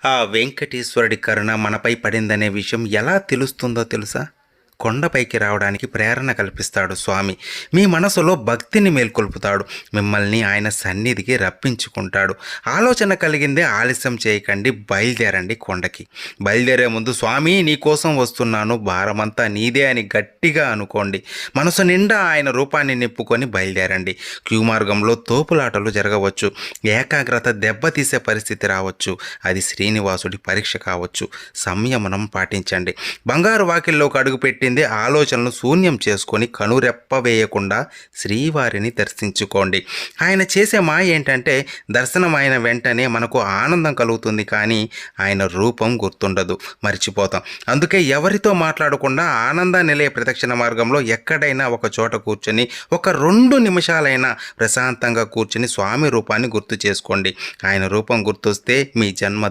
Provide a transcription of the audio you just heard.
ఆ వెంకటేశ్వరుడి కరుణ మనపై పడిందనే విషయం ఎలా తెలుస్తుందో తెలుసా? కొండపైకి రావడానికి ప్రేరణ కల్పిస్తాడు స్వామి. మీ మనసులో భక్తిని మేల్కొల్పుతాడు. మిమ్మల్ని ఆయన సన్నిధికి రప్పించుకుంటాడు. ఆలోచన కలిగిందే ఆలస్యం చేయకండి, బయలుదేరండి కొండకి. బయలుదేరే ముందు స్వామి నీకోసం వస్తున్నాను, భారమంతా నీదే అని గట్టిగా అనుకోండి. మనసు నిండా ఆయన రూపాన్ని నింపుకొని బయలుదేరండి. క్యూ మార్గంలో తోపులాటలు జరగవచ్చు, ఏకాగ్రత దెబ్బతీసే పరిస్థితి రావచ్చు. అది శ్రీనివాసుడి పరీక్ష కావచ్చు. సంయమనం పాటించండి. బంగారు వాకిల్లోకి అడుగుపెట్టింది ఆలోచనలు శూన్యం చేసుకొని కనురెప్ప వేయకుండా శ్రీవారిని దర్శించుకోండి. ఆయన చేసే మాయ ఏంటంటే దర్శనం అయిన వెంటనే మనకు ఆనందం కలుగుతుంది, కానీ ఆయన రూపం గుర్తుండదు, మర్చిపోతాం. అందుకే ఎవరితో మాట్లాడకుండా ఆనంద నిలయ ప్రదక్షిణ మార్గంలో ఎక్కడైనా ఒక చోట కూర్చొని ఒక 2 నిమిషాలైనా ప్రశాంతంగా కూర్చొని స్వామి రూపాన్ని గుర్తు చేసుకోండి. ఆయన రూపం గుర్తొస్తే మీ జన్మ